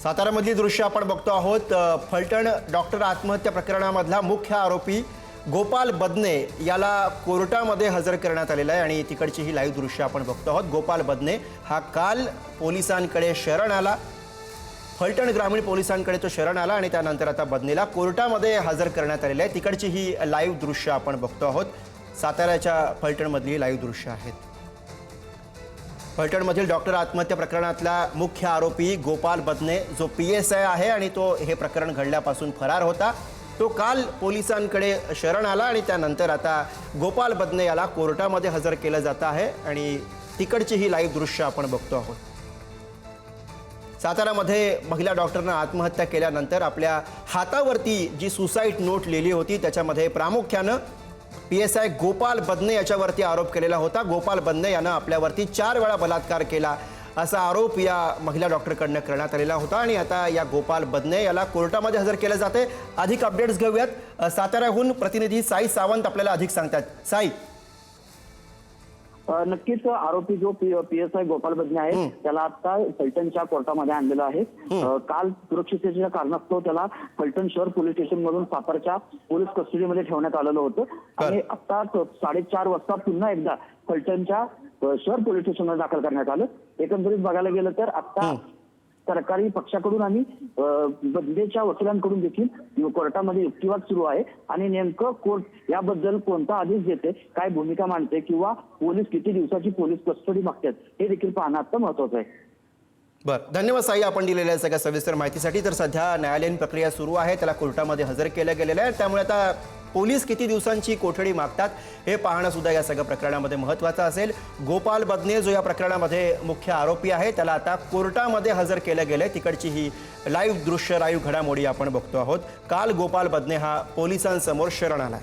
साताऱ्यामधली दृश्य आपण बघतो आहोत। फलटण डॉक्टर आत्महत्या प्रकरणामधला मुख्य आरोपी गोपाल बदने याला कोर्टामध्ये हजर करण्यात आलेला आहे आणि तिकडची ही लाईव्ह दृश्य आपण बघतो आहोत। गोपाल बदने हा काल पोलिसांकडे शरण आला, फलटण ग्रामीण पोलिसांकडे तो शरण आला आणि त्यानंतर आता बदनेला कोर्टामध्ये हजर करण्यात आलेला आहे। तिकडची ही लाईव्ह दृश्य आपण बघतो आहोत। साताऱ्याच्या फलटणमधली लाईव्ह दृश्य आहेत। फलटणमधील डॉक्टर आत्महत्या प्रकरणातला मुख्य आरोपी गोपाल बदने जो PSI आहे आणि तो हे प्रकरण घडल्यापासून फरार होता, तो काल पोलिसांकडे शरण आला आणि त्यानंतर आता गोपाल बदने याला कोर्टामध्ये हजर केलं जात आहे आणि तिकडची ही लाईव्ह दृश्य आपण बघतो आहोत। साताऱ्यामध्ये महिला डॉक्टरने आत्महत्या केल्यानंतर आपल्या हातावरती जी सुसाईड नोट लिहिली होती त्याच्यामध्ये प्रामुख्याने PSI गोपाल बदने याच्यावरती आरोप केलेला होता। गोपाल बदने यानं आपल्यावरती 4 वेळा बलात्कार केला असा आरोप या महिला डॉक्टरकडनं करण्यात आलेला होता आणि आता या गोपाल बदने याला कोर्टामध्ये हजर केले जाते। अधिक अपडेट्स घेऊयात। साताऱ्याहून प्रतिनिधी साई सावंत आपल्याला अधिक सांगतात। साई, नक्कीच आरोपी जो PSI गोपाल बदने आहे त्याला आता फलटणच्या कोर्टामध्ये आणलेलं आहे। काल सुरक्षिततेच्या कारणास्तव त्याला फलटण शहर पोलीस स्टेशन मधून सातारच्या पोलीस कस्टडीमध्ये ठेवण्यात आलेलं होतं आणि आता 4:30 वाजता पुन्हा एकदा फलटणच्या शहर पोलीस स्टेशनमध्ये दाखल करण्यात आलं। एकंदरीत बघायला गेलं तर आता सरकारी पक्षाकडून आणि बदनेच्या वकिलांकडून देखील कोर्टामध्ये युक्तिवाद सुरू आहे आणि नेमकं कोर्ट याबद्दल कोणता आदेश देते, काय भूमिका मांडते किंवा पोलीस किती दिवसाची पोलीस कस्टडी मागतात हे देखील पाहणं आता महत्त्वाचं आहे। बरं, धन्यवाद साई आपण दिलेल्या सगळ्या सविस्तर माहितीसाठी। तर सध्या न्यायालयीन प्रक्रिया सुरू आहे, त्याला कोर्टामध्ये हजर केलं गेलेलं आहे, त्यामुळे आता पोलीस किती दिवसांची कोठडी मागतात हे पाहणं सुद्धा या सगळ्या प्रकरणामध्ये महत्त्वाचं असेल। गोपाल बदने जो या प्रकरणामध्ये मुख्य आरोपी आहे त्याला आता कोर्टामध्ये हजर केलं गेलंय। तिकडची ही लाईव्ह दृश्य, लाईव्ह घडामोडी आपण बघतो आहोत। काल गोपाल बदने हा पोलिसांसमोर शरण आलाय।